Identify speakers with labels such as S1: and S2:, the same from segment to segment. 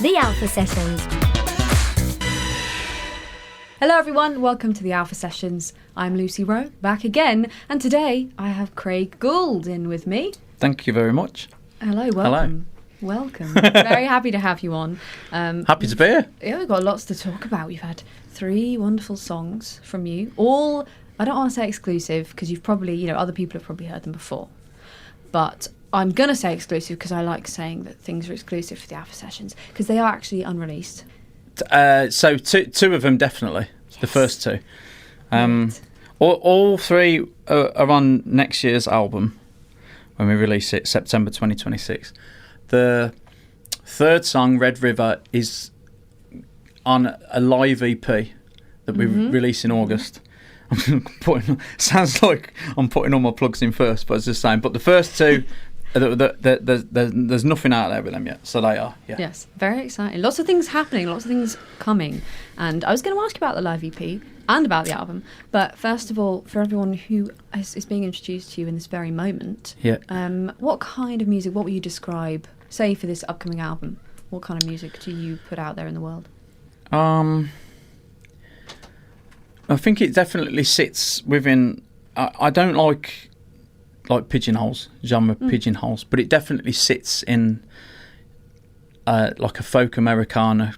S1: The Alpha Sessions.
S2: Hello everyone, welcome to the Alpha Sessions. I'm Lucy Wroe, back again, and today I have Craig Gould in with me.
S3: Thank you very much.
S2: Hello, welcome.
S3: Hello.
S2: Welcome. Very happy to have you on.
S3: Happy to be here.
S2: Yeah, we've got lots to talk about. We've had 3 wonderful songs from you. All, I don't want to say exclusive, because you've probably, other people have probably heard them before. But I'm going to say exclusive because I like saying that things are exclusive for the Alpha Sessions, because they are actually unreleased.
S3: So two of them definitely. Yes. The first 2.
S2: Right.
S3: All 3 are on next year's album when we release it, September 2026. The third song, Red River, is on a live EP that we release in August. Sounds like I'm putting all my plugs in first, but it's the same. But the first 2. There's nothing out there with them yet, so they are. Yeah.
S2: Yes, very exciting. Lots of things happening, lots of things coming. And I was going to ask you about the live EP and about the album, but first of all, for everyone who is being introduced to you in this very moment, what kind of music, what would you describe, say for this upcoming album, what kind of music do you put out there in the world?
S3: I think it definitely sits within. I don't like pigeonholes, genre pigeonholes, but it definitely sits in like a folk Americana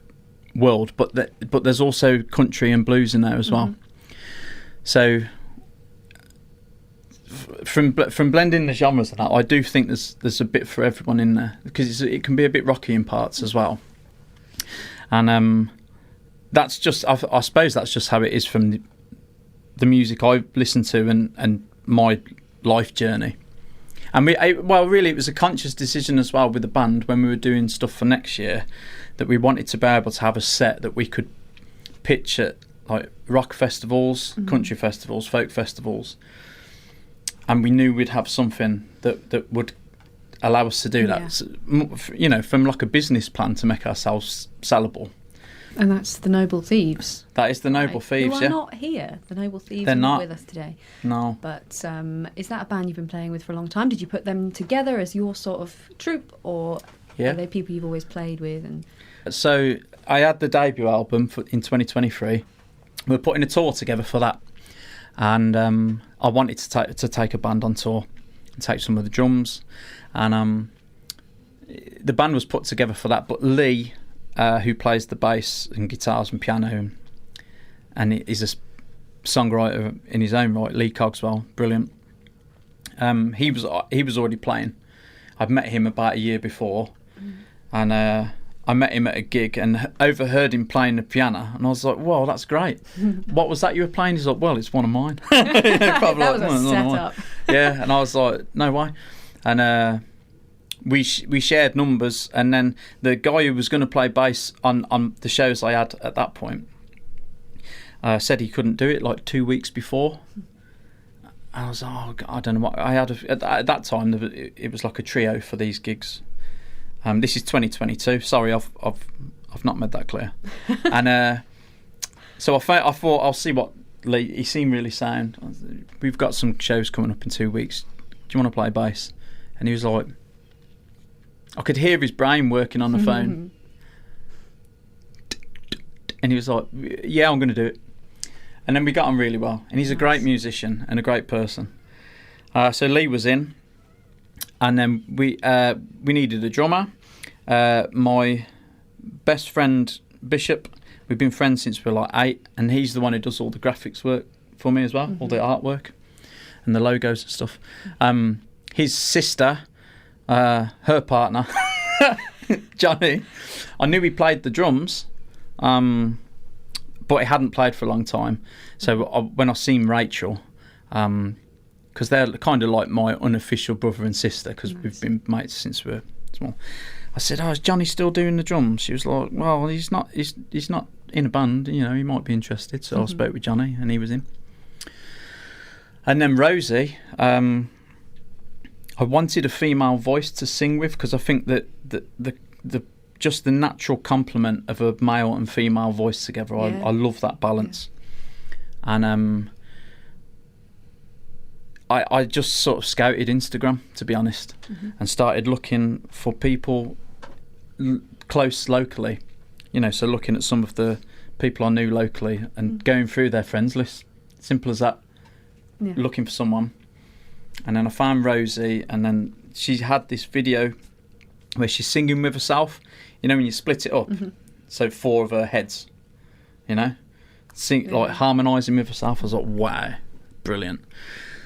S3: world. But there's also country and blues in there as well. So from blending the genres and that, I do think there's a bit for everyone in there, because it can be a bit rocky in parts as well. And that's just, I suppose that's just how it is from the music I listen to and my life journey. And really it was a conscious decision as well with the band when we were doing stuff for next year, that we wanted to be able to have a set that we could pitch at like rock festivals, country festivals, folk festivals, and we knew we'd have something that would allow us to do that, from like a business plan to make ourselves sellable.
S2: And that's the Noble Thieves.
S3: That is the Noble Thieves,
S2: who are not here. The Noble Thieves
S3: They're
S2: are
S3: not
S2: with us today.
S3: No.
S2: But is that a band you've been playing with for a long time? Did you put them together as your sort of troupe, or are they people you've always played with? And
S3: so I had the debut album in 2023. We were putting a tour together for that, and I wanted to take a band on tour and take some of the drums, and the band was put together for that. But Lee, who plays the bass and guitars and piano, and he's a songwriter in his own right, Lee Cogswell, brilliant. He was already playing. I'd met him about a year before, and I met him at a gig and overheard him playing the piano, and I was like, "Wow, that's great! What was that you were playing?" He's like, "Well, it's one of mine."
S2: that was a setup.
S3: Yeah, and I was like, "No way," and. We shared numbers, and then the guy who was going to play bass on the shows I had at that point said he couldn't do it like 2 weeks before. I was like, oh, God, I don't know what I had. At that time, it was like a trio for these gigs. This is 2022. Sorry, I've not made that clear. And so I thought I'll see what Lee. He seemed really sound. We've got some shows coming up in 2 weeks. Do you want to play bass? And he was like. I could hear his brain working on the phone. And he was like, yeah, I'm going to do it. And then we got on really well. And he's a great musician and a great person. So Lee was in. And then we needed a drummer. My best friend, Bishop, we've been friends since we were like 8. And he's the one who does all the graphics work for me as well, all the artwork and the logos and stuff. His sister... her partner, Johnny, I knew he played the drums, but he hadn't played for a long time. So when I seen Rachel, because they're kind of like my unofficial brother and sister, because we've been mates since we were small, I said, "Oh, is Johnny still doing the drums?" She was like, "Well, he's not in a band, he might be interested." So I spoke with Johnny, and he was in. And then Rosie, I wanted a female voice to sing with, because I think that the just the natural complement of a male and female voice together, I love that balance. And I just sort of scouted Instagram, to be honest, and started looking for people close locally, so looking at some of the people I knew locally and going through their friends list. Simple as that. Yeah. Looking for someone. And then I found Rosie, and then she had this video where she's singing with herself. When you split it up, so 4 of her heads, harmonising with herself. I was like, wow, brilliant.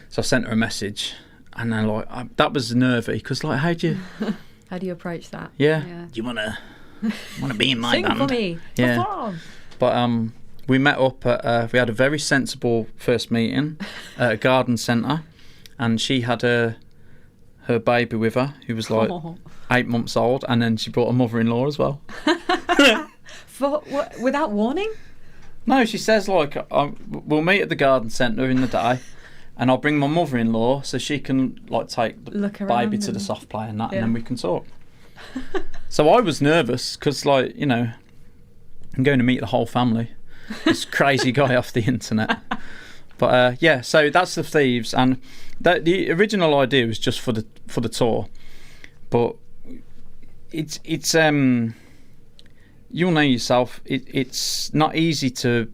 S3: So I sent her a message, and then that was nervy because how do you
S2: approach that?
S3: Yeah. Do you want to be in my
S2: Sing
S3: band?
S2: For me.
S3: Yeah.
S2: Perform.
S3: But we met up at we had a very sensible first meeting at a garden centre, and she had her baby with her, who was 8 months old, and then she brought her mother-in-law as well.
S2: For what, without warning?
S3: No, she says we'll meet at the garden centre in the day, and I'll bring my mother-in-law so she can take the baby to the soft play and that, and then we can talk. So I was nervous because I'm going to meet the whole family. This crazy guy off the internet. But so that's the Thieves, and the original idea was just for the tour, but it's you'll know yourself. It's not easy to.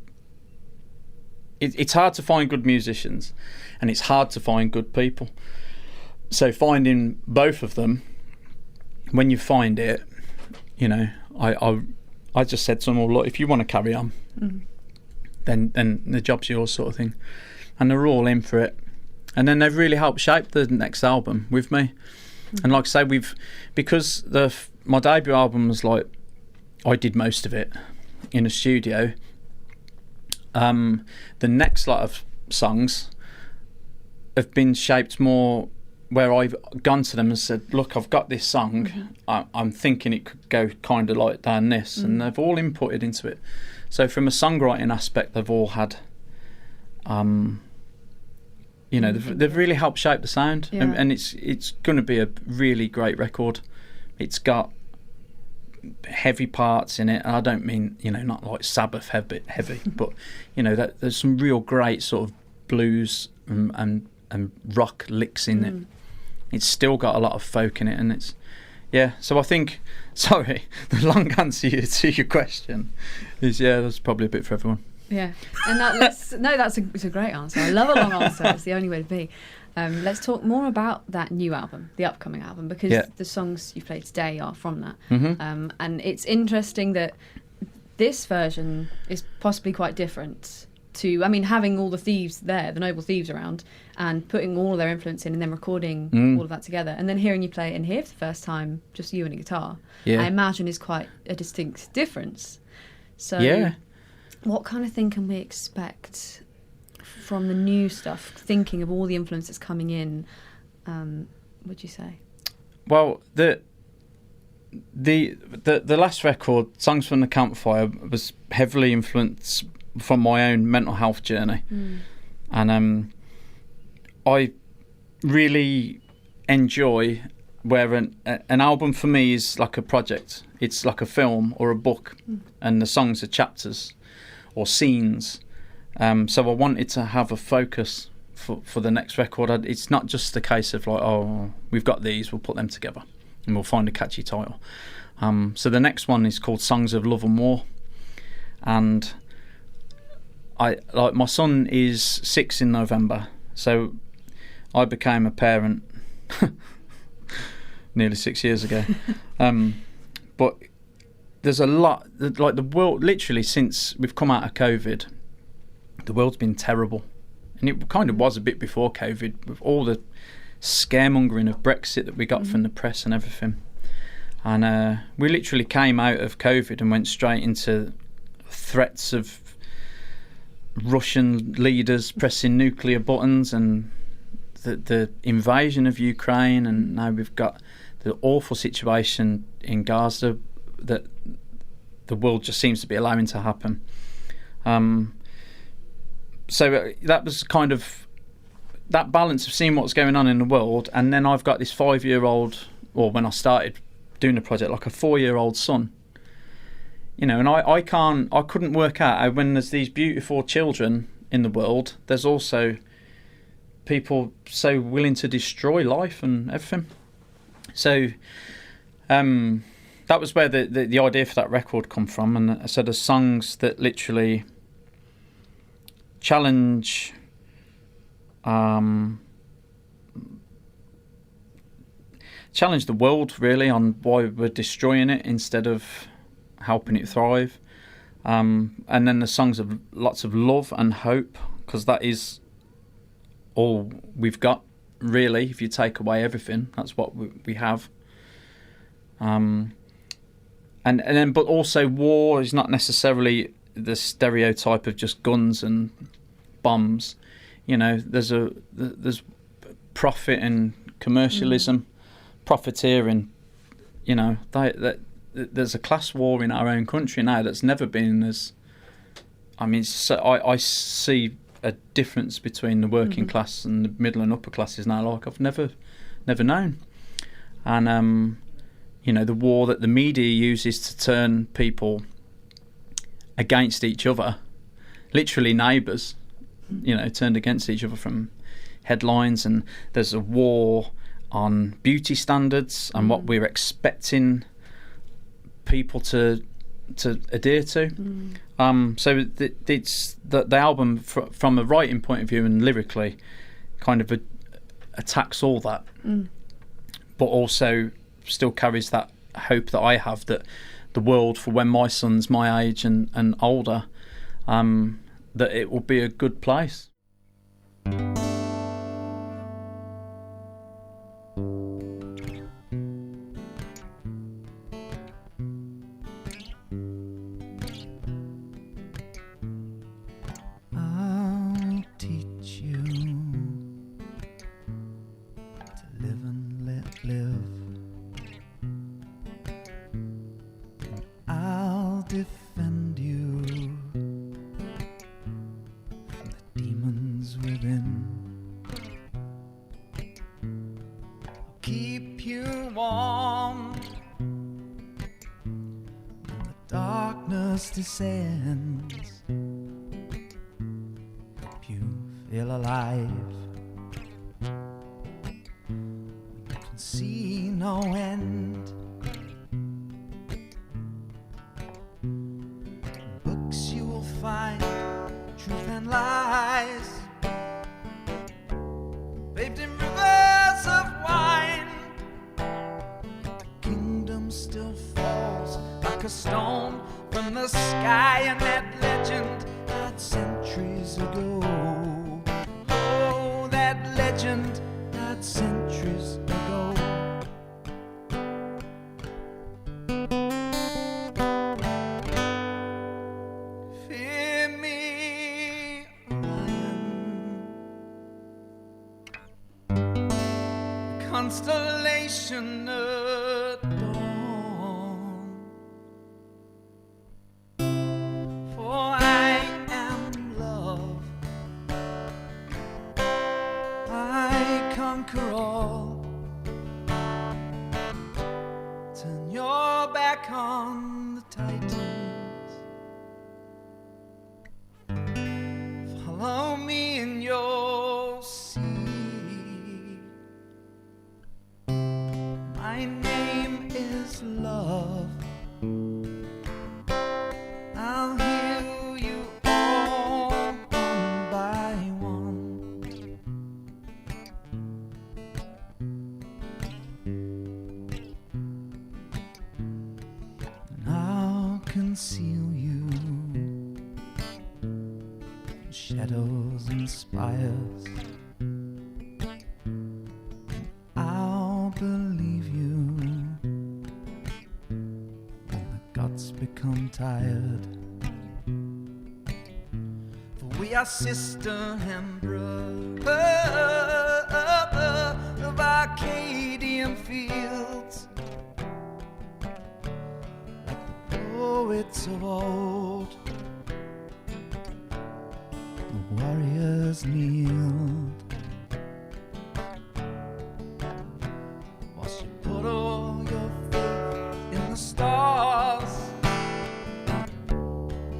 S3: It's hard to find good musicians, and it's hard to find good people. So finding both of them, when you find it, I just said to them, "Look, if you want to carry on, then the job's yours," sort of thing. And they're all in for it. And then they've really helped shape the next album with me. And like I say, because my debut album was I did most of it in a studio. The next lot of songs have been shaped more where I've gone to them and said, look, I've got this song, I'm thinking it could go kind of down this, and they've all inputted into it. So from a songwriting aspect, they've all had, they've really helped shape the sound, and it's going to be a really great record. It's got heavy parts in it, and I don't mean not like Sabbath heavy, but there's some real great sort of blues and rock licks in it. It's still got a lot of folk in it, and it's so I think, sorry, the long answer to your question is that's probably a bit for everyone.
S2: Yeah, and it's a great answer. I love a long answer. It's the only way to be. Let's talk more about that new album, the upcoming album, because the songs you played today are from that. And it's interesting that this version is possibly quite different to, having all the thieves there, the noble thieves around, and putting all of their influence in and then recording all of that together, and then hearing you play it in here for the first time, just you and a guitar, I imagine is quite a distinct difference. So what kind of thing can we expect from the new stuff, thinking of all the influence that's coming in, would you say? Well,
S3: the last record, Songs from the Campfire, was heavily influenced from my own mental health journey. And I really enjoy where an album for me is like a project. It's like a film or a book, and the songs are chapters or scenes. So I wanted to have a focus for the next record. It's not just the case of we've got these, we'll put them together and we'll find a catchy title. So the next one is called Songs of Love and War, and my son is 6 in November, so I became a parent nearly 6 years ago. But there's a lot, the world, literally since we've come out of COVID, the world's been terrible. And it kind of was a bit before COVID, with all the scaremongering of Brexit that we got from the press and everything. And we literally came out of COVID and went straight into threats of Russian leaders pressing nuclear buttons, and the invasion of Ukraine, and now we've got the awful situation in Gaza that the world just seems to be allowing to happen. So that was kind of that balance of seeing what's going on in the world, and then I've got this 5-year-old, or when I started doing the project, like a 4-year-old son. And I couldn't work out when there's these beautiful children in the world, there's also people so willing to destroy life and everything. So that was where the idea for that record come from. And I said, there's songs that literally challenge the world, really, on why we're destroying it instead of helping it thrive. And then the songs of lots of love and hope, because that is all we've got, really. If you take away everything, that's what we have. And then, but also, war is not necessarily the stereotype of just guns and bombs. You know, there's profit and commercialism, profiteering. You know, there's a class war in our own country now that's never been as. I mean, so I see a difference between the working class and the middle and upper classes now, like I've never known. And you know, the war that the media uses to turn people against each other, literally neighbours, you know, turned against each other from headlines. And there's a war on beauty standards and what we're expecting people to adhere to. So it's the album, from a writing point of view and lyrically, kind of attacks all that, but also still carries that hope that I have, that the world, for when my son's my age and older, that it will be a good place.
S1: I'll teach you to live and let live. I'll defend you from the demons within. I'll keep you warm when the darkness descends. Help you feel alive when you can see no end. Find truth and lies, bathed in rivers of wine. The kingdom still falls like a stone from the sky, and that legend died centuries ago. Oh, that legend died centuries ago. Constellation at dawn, for I am love. I conquer all. Turn your back on the Titans. Follow me in your sea. My name is love. I'll heal you all one by one. And I'll conceal you in shadows and spires. I'll believe you when the gods become tired. For we are sister and brother of Arcadian fields, like the poets of old. The warriors kneeled. Put all your faith in the stars.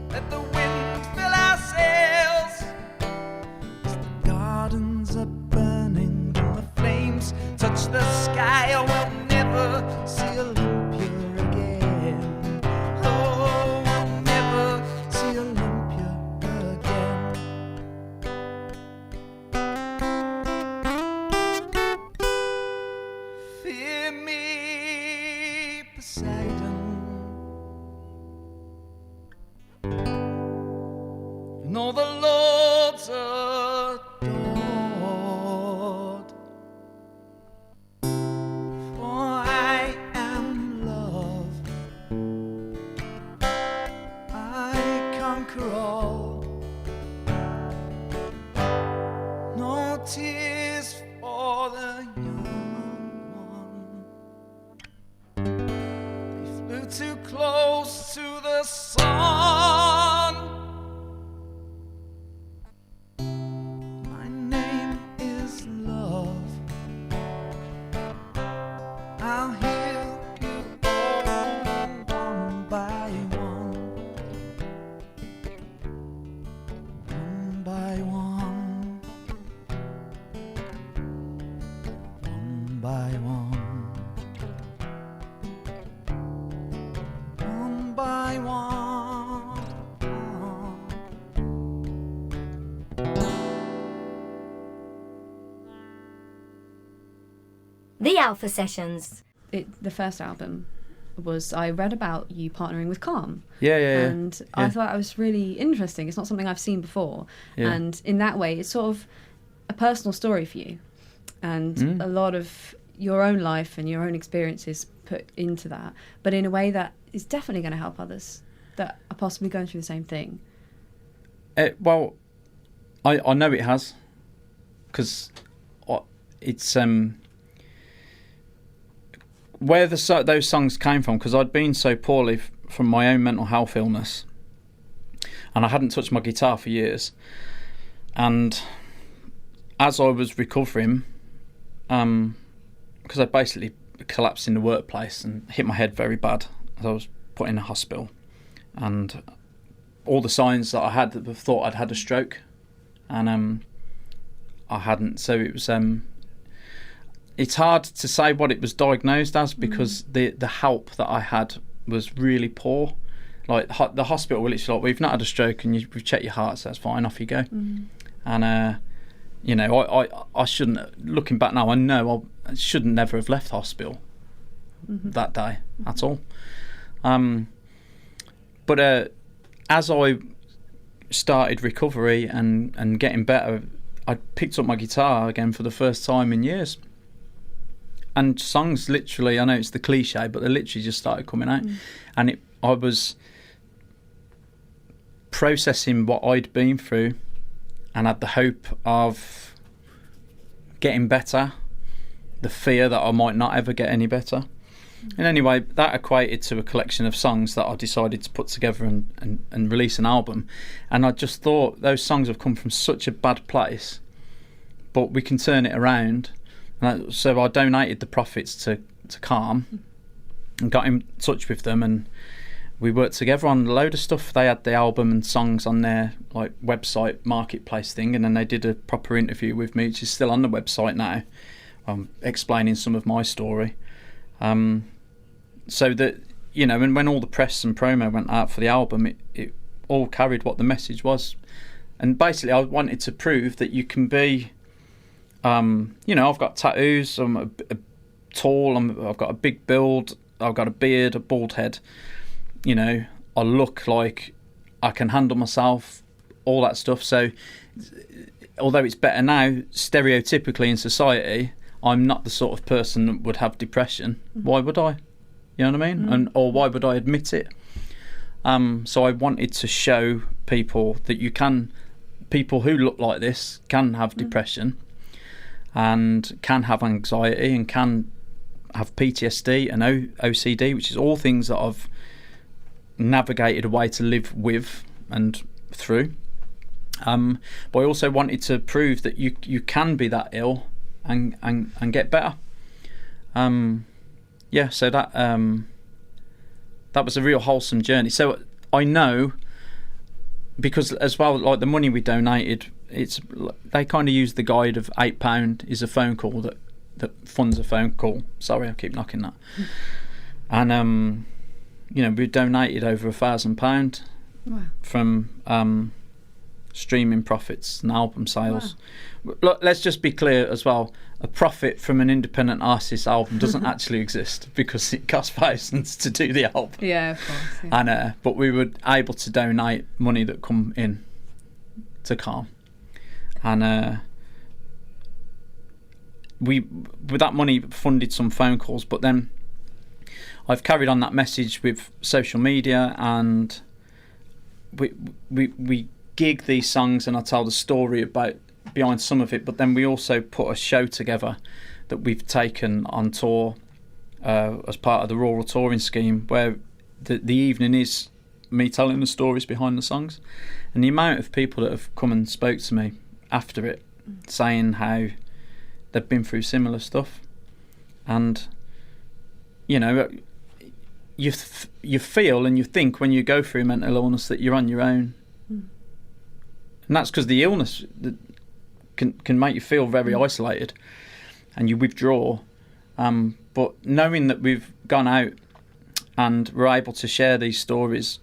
S1: Let the wind fill our sails. As the gardens are burning and the flames touch the sky, I will never see Olympia again. me Poseidon. And all the lords adored. For I am love. I conquer all. No tears for the young one. They flew too close to the sun. My name is love. I'll heal you all one by one. One by one. One by one. One by one.
S4: The Alpha Sessions.
S2: The first album was, I read about you partnering with Calm.
S3: Yeah.
S2: And I thought that was really interesting. It's not something I've seen before.
S3: Yeah.
S2: And in that way, it's sort of a personal story for you. And a lot of your own life and your own experiences put into that. But in a way that is definitely going to help others that are possibly going through the same thing.
S3: Well, I know it has. Because it's... where those songs came from, because I'd been so poorly from my own mental health illness, and I hadn't touched my guitar for years. And as I was recovering, because I basically collapsed in the workplace and hit my head very bad as I was put in a hospital, and all the signs that I had that thought I'd had a stroke, and I hadn't. So it was. It's hard to say what it was diagnosed as, because the help that I had was really poor. Like the hospital, well, it's like, we've not had a stroke and we've checked your heart, so that's fine, off you go. And I shouldn't. Looking back now, I know I shouldn't never have left hospital that day at all. But as I started recovery and getting better, I picked up my guitar again for the first time in years. And songs literally, I know it's the cliche, but they literally just started coming out. And I was processing what I'd been through and had the hope of getting better, the fear that I might not ever get any better. And anyway, that equated to a collection of songs that I decided to put together and release an album. And I just thought, those songs have come from such a bad place, but we can turn it around. So I donated the profits to Calm and got in touch with them, and we worked together on a load of stuff. They had the album and songs on their like website marketplace thing, and then they did a proper interview with me, which is still on the website now, explaining some of my story. So that, you know, and when all the press and promo went out for the album, it all carried what the message was. And basically I wanted to prove that you can be... you know, I've got tattoos, I'm tall, I've got a big build, I've got a beard, a bald head, you know, I look like I can handle myself, all that stuff. So although it's better now, stereotypically in society, I'm not the sort of person that would have depression. Why would I? You know what I mean? Or why would I admit it? So I wanted to show people that people who look like this can have depression, and can have anxiety, and can have PTSD and OCD, which is all things that I've navigated a way to live with and through. But I also wanted to prove that you can be that ill and get better. So that was a real wholesome journey. So I know, because as well, like the money we donated, they kind of use the guide of £8 is a phone call that funds a phone call. Sorry, I keep knocking that. And you know, we donated over £1,000
S2: Wow.
S3: from streaming profits and album sales. Wow. Look, let's just be clear as well. A profit from an independent artist's album doesn't actually exist because it costs thousands to do the album.
S2: Yeah, of course. Yeah.
S3: And but we were able to donate money that come in to Calm, and we, with that money, funded some phone calls. But then I've carried on that message with social media, and we gig these songs, and I tell the story about behind some of it. But then we also put a show together that we've taken on tour as part of the rural touring scheme, where the evening is me telling the stories behind the songs, and the amount of people that have come and spoke to me after it, saying how they've been through similar stuff, and you know, you feel and you think when you go through mental illness that you're on your own, and that's because the illness can make you feel very isolated, and you withdraw. But knowing that we've gone out and we're able to share these stories,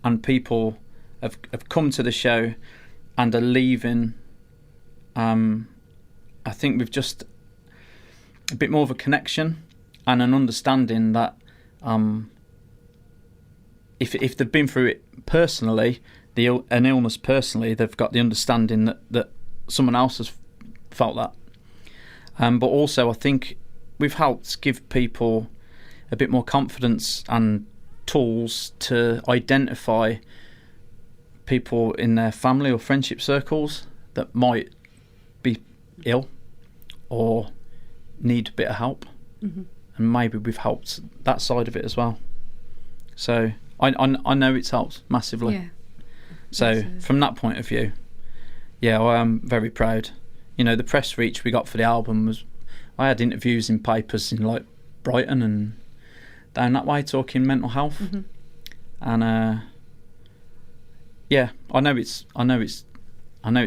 S3: and people have come to the show and are leaving, I think we've just a bit more of a connection and an understanding that if they've been through it personally, an illness personally, they've got the understanding that someone else has felt that. But also I think we've helped give people a bit more confidence and tools to identify people in their family or friendship circles that might be ill or need a bit of help. And maybe we've helped that side of it as well. So I know it's helped massively.
S2: Yeah.
S3: So from that point of view, yeah, I am very proud. You know, the press reach we got for the album was, I had interviews in papers in like Brighton and down that way talking mental health, and yeah, I know it's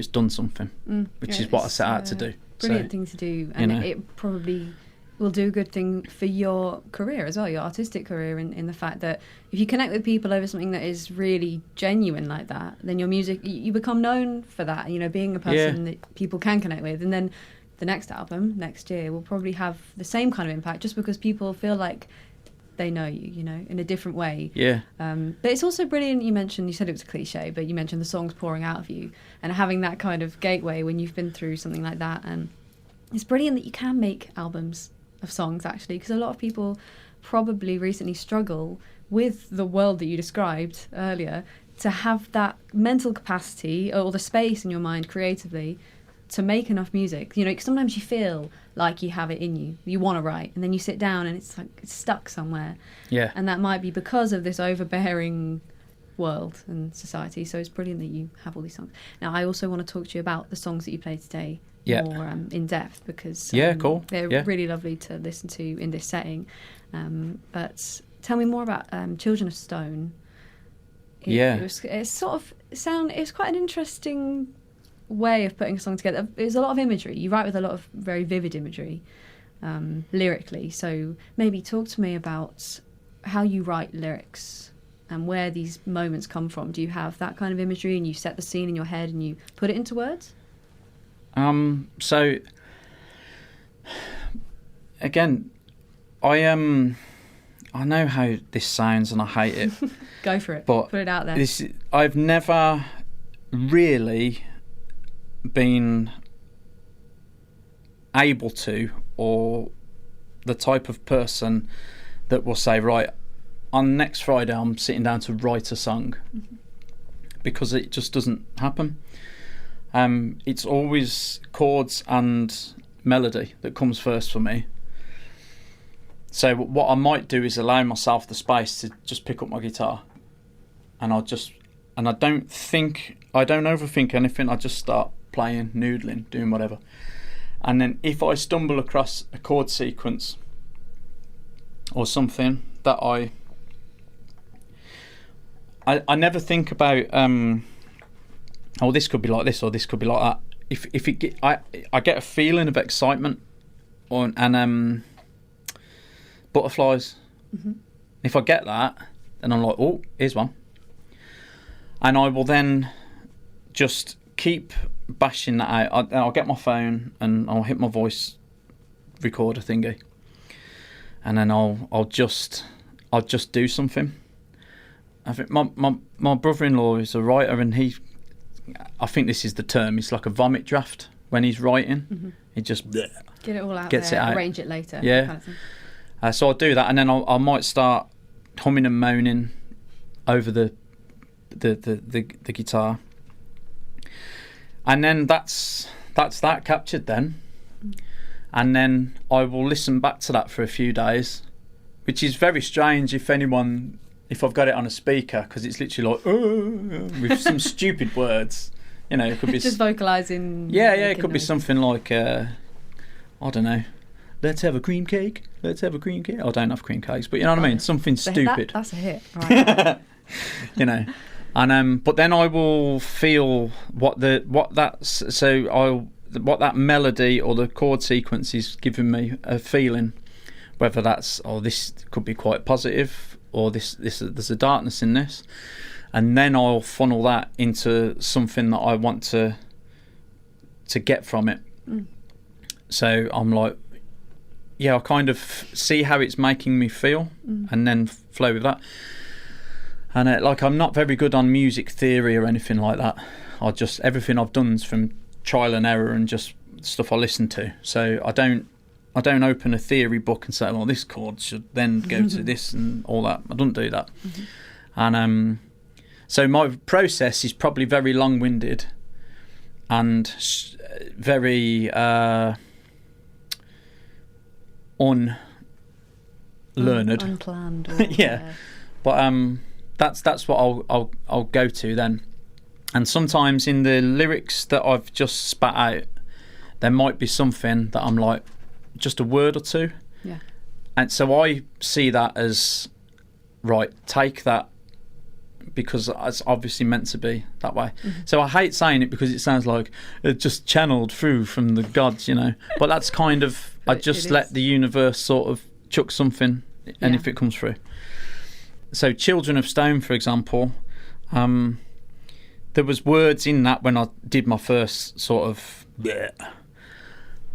S3: done something, which is what I set out to do.
S2: Brilliant thing to do, and it probably will do a good thing for your career as well, your artistic career, in the fact that if you connect with people over something that is really genuine like that, then your music, you become known for that, you know, being a person that people can connect with. And then the next album next year will probably have the same kind of impact, just because people feel like they know you, you know, in a different way.
S3: Yeah.
S2: But it's also brilliant, you said it was a cliche, but you mentioned the songs pouring out of you and having that kind of gateway when you've been through something like that. And it's brilliant that you can make albums of songs, actually, because a lot of people probably recently struggle with the world that you described earlier, to have that mental capacity or the space in your mind creatively to make enough music. You know, 'cause sometimes you feel like you have it in you, you want to write, and then you sit down and it's like it's stuck somewhere.
S3: Yeah.
S2: And that might be because of this overbearing world and society. So it's brilliant that you have all these songs. Now, I also want to talk to you about the songs that you played today more in depth, because
S3: cool.
S2: They're really lovely to listen to in this setting. But tell me more about Children of Stone. It's quite an interesting way of putting a song together. There's a lot of imagery. You write with a lot of very vivid imagery lyrically. So maybe talk to me about how you write lyrics and where these moments come from. Do you have that kind of imagery and you set the scene in your head and you put it into words?
S3: So again, I know how this sounds and I hate it.
S2: Go for it.
S3: But
S2: put it out there.
S3: I've never really been able to, or the type of person that will say, right, on next Friday I'm sitting down to write a song, because it just doesn't happen. It's always chords and melody that comes first for me. So what I might do is allow myself the space to just pick up my guitar, and I don't overthink anything. I just start playing, noodling, doing whatever. And then if I stumble across a chord sequence or something that I never think about, this could be like this or this could be like that. I get a feeling of excitement and butterflies. If I get that, then I'm like, oh, here's one. And I will then just keep bashing that out. I'll get my phone and I'll hit my voice recorder thingy, and then I'll just do something. I think my brother-in-law is a writer, and I think this is the term. It's like a vomit draft when he's writing. He just
S2: get it all out
S3: gets
S2: there,
S3: it out.
S2: arrange it later.
S3: Yeah.
S2: Kind of thing.
S3: So I'll do that, and then I might start humming and moaning over the guitar, and then that's that captured then. And then I will listen back to that for a few days, which is very strange if I've got it on a speaker, because it's literally like with some stupid words. You know, it could be
S2: just vocalising.
S3: Yeah, it could be something like I don't know. Let's have a cream cake. Let's have a cream cake. I don't have cream cakes, but you know what I mean. Something stupid.
S2: That's a hit, right?
S3: You know, and but then I will feel what that melody or the chord sequence is giving me a feeling, whether that's this could be quite positive, or this there's a darkness in this, and then I'll funnel that into something that I want to get from it. So I'm like, I kind of see how it's making me feel, and then flow with that. And I'm not very good on music theory or anything like that. Everything I've done is from trial and error and just stuff I listen to. So I don't open a theory book and say, well, this chord should then go to this and all that. I don't do that. And so my process is probably very long-winded and very unlearned,
S2: unplanned. Or,
S3: yeah. But that's what I'll go to then. And sometimes in the lyrics that I've just spat out, there might be something that I'm like, just a word or two.
S2: Yeah.
S3: And so I see that as, right, take that, because it's obviously meant to be that way. So I hate saying it because it sounds like it just channeled through from the gods, you know. But that's kind of, I just let the universe sort of chuck something, and if it comes through. So Children of Stone, for example, there was words in that when I did my first sort of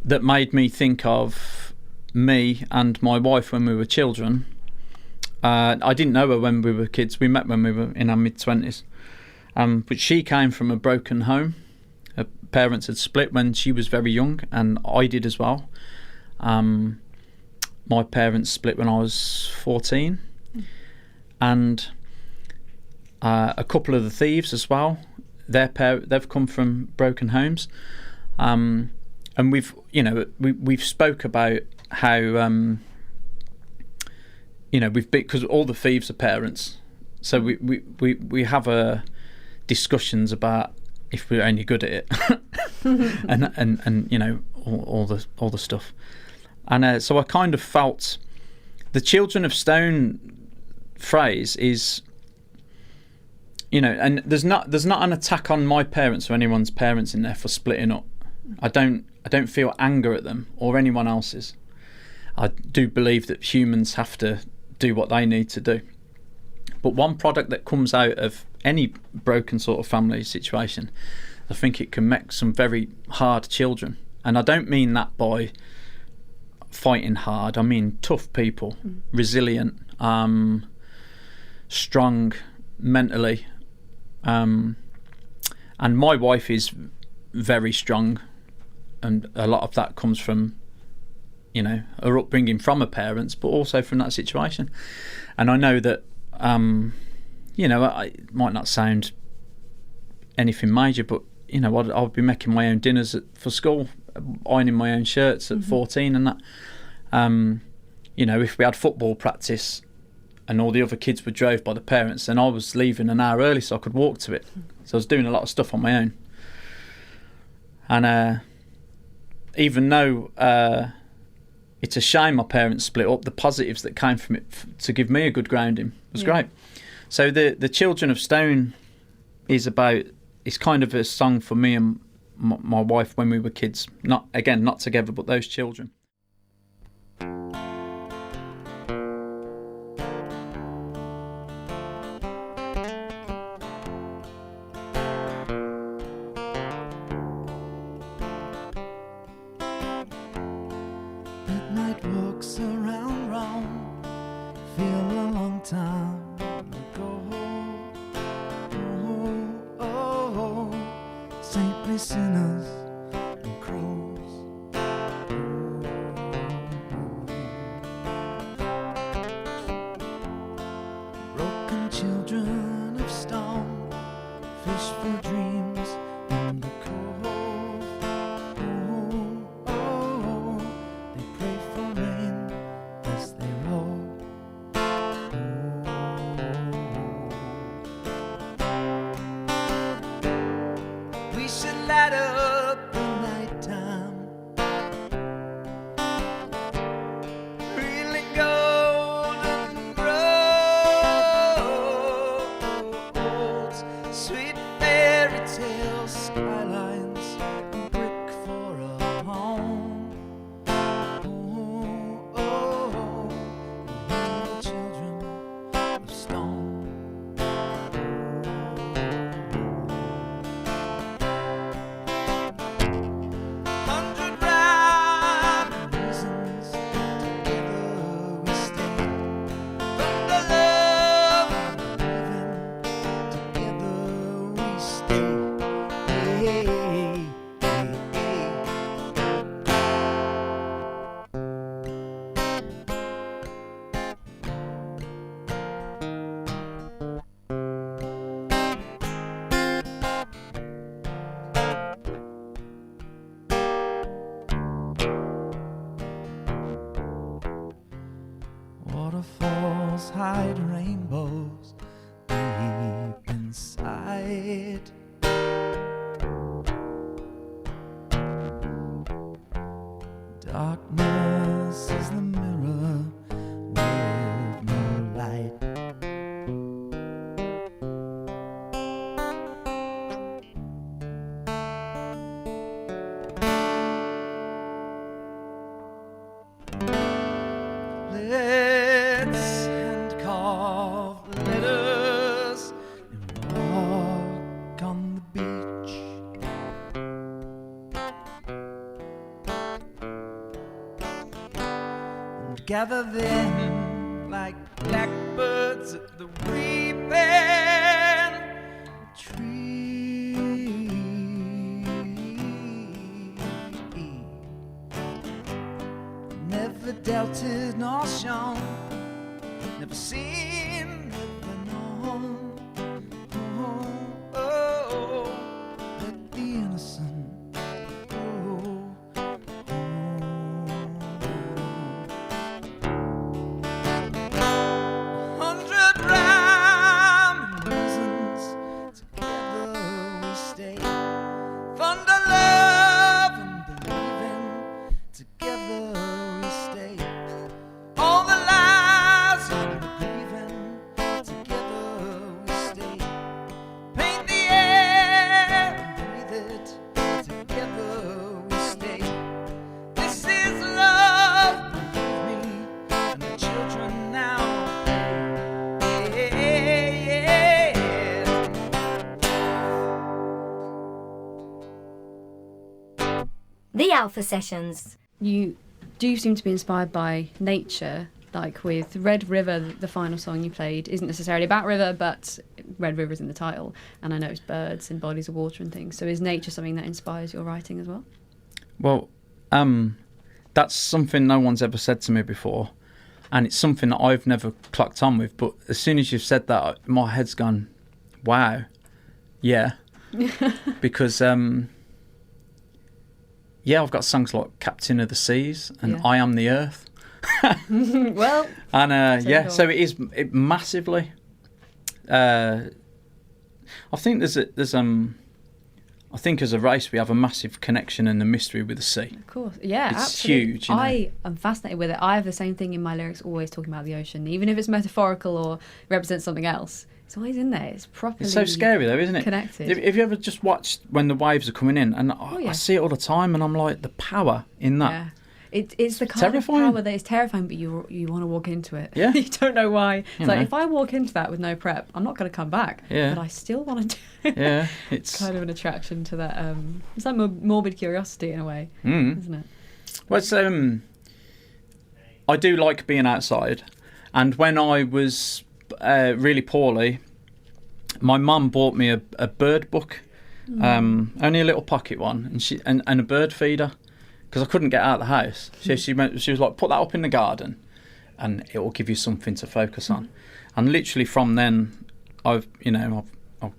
S3: that made me think of me and my wife when we were children. I didn't know her when we were kids. We met when we were in our mid-20s. But she came from a broken home. Her parents had split when she was very young, and I did as well. My parents split when I was 14. And a couple of the thieves as well. They've come from broken homes. And we've spoke about how... because all the thieves are parents, so we have discussions about if we're only good at it, and all the stuff, and so I kind of felt the Children of Stone phrase is, and there's not an attack on my parents or anyone's parents in there for splitting up. I don't feel anger at them or anyone else's. I do believe that humans have to do what they need to do. But one product that comes out of any broken sort of family situation, I think it can make some very hard children. And I don't mean that by fighting hard. I mean tough people, resilient, strong mentally. And my wife is very strong, and a lot of that comes from her upbringing from her parents, but also from that situation. And I know that it might not sound anything major, but I'll be making my own dinners for school, ironing my own shirts at 14 and that. If we had football practice and all the other kids were drove by the parents, then I was leaving an hour early so I could walk to it. So I was doing a lot of stuff on my own. And even though it's a shame my parents split up, the positives that came from it to give me a good grounding was great. So the Children of Stone is it's kind of a song for me and my wife when we were kids. Not together, but those children.
S1: waterfalls hide rainbows deep inside. Darkness is the mirror with no light. Let's hand carve letters and walk on the beach. And gather them like blackbirds at the weeping tree. Never doubted nor shown, never seen, never known. Oh, oh, let the innocent go. 100 rhyme reasons, together we stay. Thunder, love, and believing, together we stay. All the lies and the grieving, together we stay. Paint the air and breathe it, together we stay. This is love, believe me, and the children now. Yeah, yeah.
S4: The Alpha Sessions.
S2: You do seem to be inspired by nature, like with Red River. The final song you played isn't necessarily about river, but Red River's in the title, and I know it's birds and bodies of water and things. So is nature something that inspires your writing as well?
S3: Well, that's something no one's ever said to me before, and it's something that I've never clocked on with. But as soon as you've said that, my head's gone, wow, yeah, because yeah, I've got songs like Captain of the Seas and
S2: Yeah.
S3: I Am the Earth.
S2: Well,
S3: And
S2: So
S3: yeah,
S2: cool.
S3: so it massively. I think I think as a race we have a massive connection and a mystery with the sea.
S2: of course, yeah,
S3: It's
S2: absolutely.
S3: huge, you know.
S2: I am fascinated with it. I have the same thing in my lyrics, always talking about the ocean, even if it's metaphorical or represents something else. It's always in there. It's properly.
S3: It's so scary though, isn't it?
S2: Connected.
S3: If you ever just watched when the waves are coming in, and
S2: yeah.
S3: I see it all the time, and I'm like, the power in that.
S2: Yeah. It's the kind
S3: terrifying.
S2: of power that is terrifying, but you want to walk into it.
S3: Yeah.
S2: You don't know why. It's
S3: You
S2: like,
S3: know.
S2: if I walk into that with no prep, I'm not going to come back.
S3: Yeah.
S2: But I still want to do it.
S3: Yeah, it's
S2: kind of an attraction to that. It's like morbid curiosity in a way, isn't it?
S3: Well, it's, I do like being outside, and when I was really poorly, my mum bought me a bird book, only a little pocket one, and a bird feeder, because I couldn't get out of the house. So she was like, put that up in the garden, and it will give you something to focus on. And literally from then, I've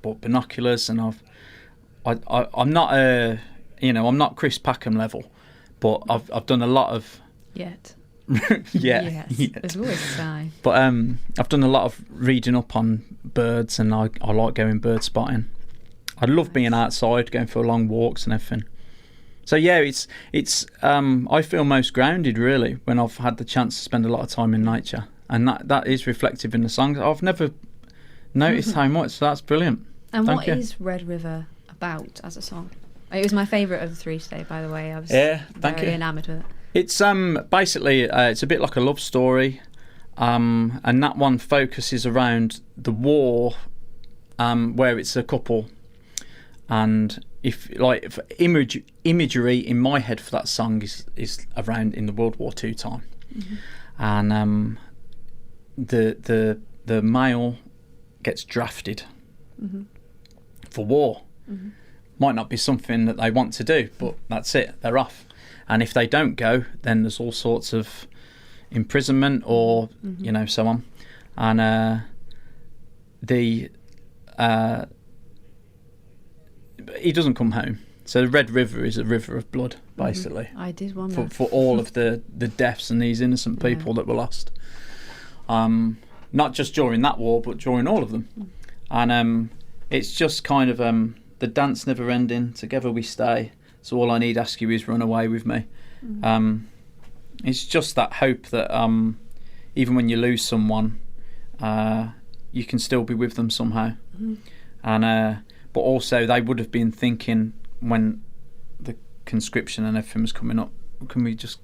S3: bought binoculars, and I'm not I'm not Chris Packham level, but I've done a lot of
S2: Yet.
S3: yeah.
S2: Yes. There's always a sign.
S3: But I've done a lot of reading up on birds, and I like going bird spotting. I love being outside, going for long walks and everything. So yeah, it's I feel most grounded really when I've had the chance to spend a lot of time in nature, and that is reflective in the songs. I've never noticed how much. So that's brilliant.
S2: And
S3: Thank
S2: what
S3: you.
S2: is Red River about as a song? It was my favourite of the three today, by the way. I was
S3: Thank
S2: very
S3: you.
S2: enamoured with it.
S3: It's basically it's a bit like a love story, and that one focuses around the war, where it's a couple, and if imagery in my head for that song is around in the World War II time, and the male gets drafted for war. Might not be something that they want to do, but that's it. They're off. And if they don't go, then there's all sorts of imprisonment or so on. And he doesn't come home. So the Red River is a river of blood, basically,
S2: I did wonder.
S3: for all of the deaths and these innocent people that were lost. not just during that war, but during all of them. And it's just kind of the dance never ending, together we stay, so all I need ask you is run away with me. It's just that hope that even when you lose someone, you can still be with them somehow. And but also they would have been thinking when the conscription and everything was coming up, could we just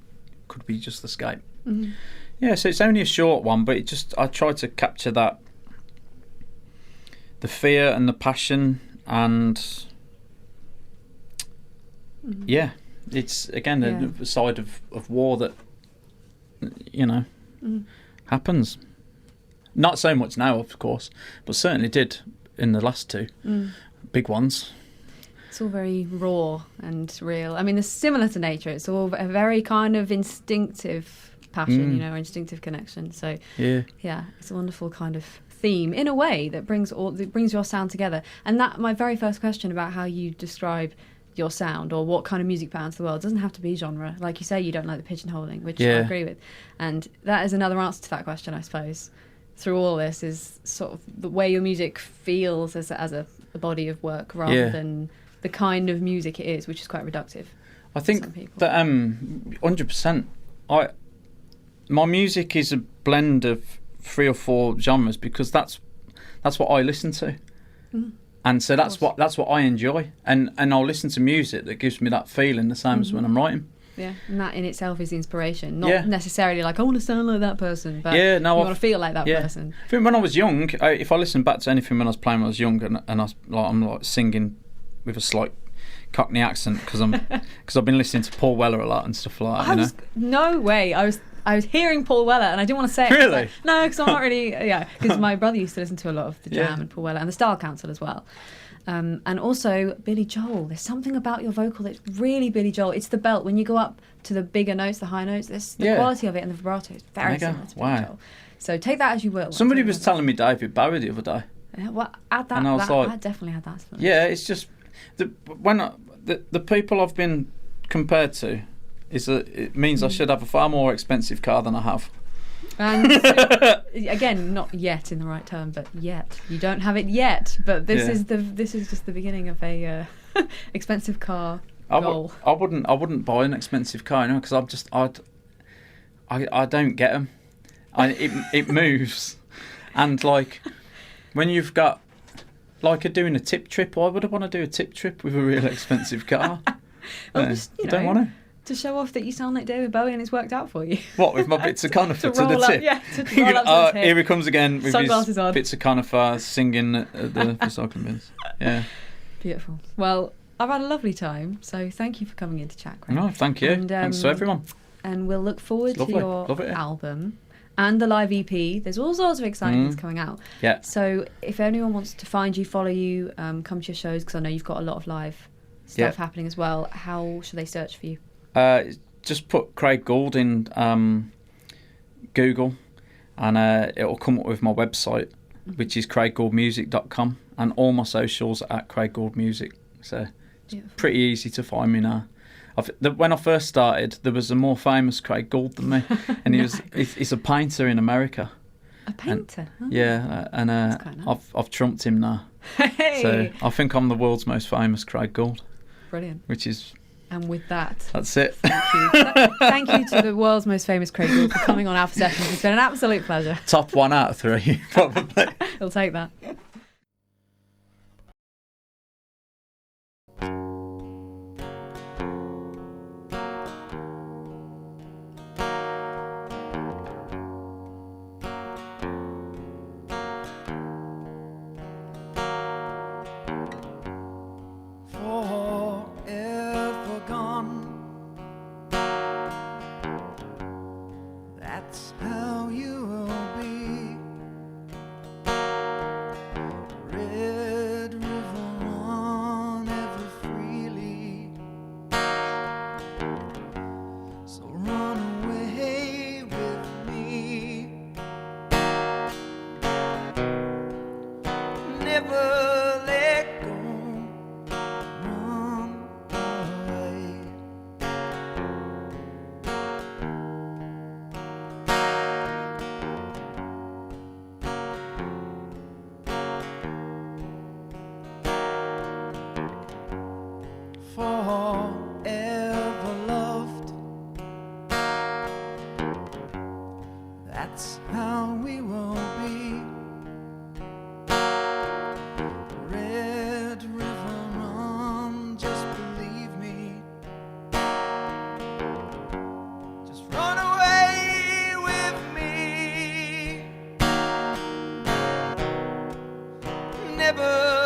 S3: escape? Yeah, so it's only a short one, but I tried to capture that, the fear and the passion, and it's again the side of war that happens. Not so much now, of course, but certainly did in the last two big ones.
S2: It's all very raw and real. I mean, it's similar to nature. It's all a very kind of instinctive passion, or instinctive connection. So yeah, it's a wonderful kind of theme in a way that brings your sound together. And that my very first question about how you describe your sound or what kind of music put out into the world doesn't have to be genre. Like you say, you don't like the pigeonholing, which I agree with. And that is another answer to that question, I suppose. Through all this is sort of the way your music feels as a body of work rather than the kind of music it is, which is quite reductive.
S3: I think that 100%. My music is a blend of 3 or 4 genres because that's what I listen to, and so that's what I enjoy, and I'll listen to music that gives me that feeling, the same as when I'm writing. Yeah,
S2: and that in itself is the inspiration, not necessarily like I want to sound like that person, but you want to feel like that person.
S3: I think when I was young, if I listen back to anything when I was playing when I was young, and I'm singing with a slight Cockney accent because I've been listening to Paul Weller a lot and stuff like that.
S2: No way. I was hearing Paul Weller and I didn't want to say it.
S3: Really?
S2: No, because I'm not really. Because my brother used to listen to a lot of the Jam and Paul Weller and the Style Council as well. And also Billy Joel. There's something about your vocal that's really Billy Joel. It's the belt. When you go up to the bigger notes, the high notes, the quality of it and the vibrato is very similar to Billy Joel. So take that as you will.
S3: Somebody was telling me David Bowie the other day.
S2: Well, add that.
S3: And I was
S2: I definitely had that.
S3: Yeah, it's just the people I've been compared to it means I should have a far more expensive car than I have.
S2: And again, not yet in the right term, but yet you don't have it yet. But this is just the beginning of a expensive car goal.
S3: I wouldn't buy an expensive car, because I don't get them. It moves, and like when you've got doing a tip trip, why would I want to do a tip trip with a real expensive car? Don't want to.
S2: To show off that you sound like David Bowie and it's worked out for you.
S3: What, with my bits of conifer to the tip?
S2: To roll up to the tip.
S3: Here he comes again with
S2: sunglasses
S3: his
S2: on.
S3: Bits of conifer singing at the recycling bins. Yeah.
S2: Beautiful. Well, I've had a lovely time, so thank you for coming in to chat, Craig.
S3: No, thank you. And, thanks to everyone.
S2: And we'll look forward to your album and the live EP. There's all sorts of exciting things coming out.
S3: Yeah.
S2: So if anyone wants to find you, follow you, come to your shows, because I know you've got a lot of live stuff happening as well, how should they search for you?
S3: Just put Craig Gould in Google, and it'll come up with my website, which is craiggouldmusic.com, and all my socials are at Craig Gould Music. So it's pretty easy to find me now. When I first started, there was a more famous Craig Gould than me, and he's a painter in America.
S2: A painter?
S3: And I've trumped him now.
S2: Hey.
S3: So I think I'm the world's most famous Craig Gould.
S2: Brilliant.
S3: Which is...
S2: And with that...
S3: That's it.
S2: Thank you. Thank you to the world's most famous Craig Gould for coming on Alpha Sessions. It's been an absolute pleasure.
S3: Top 1 out of 3, probably.
S2: We'll take that.
S1: how we will be. Red River Rum, just believe me. Just run away with me. Never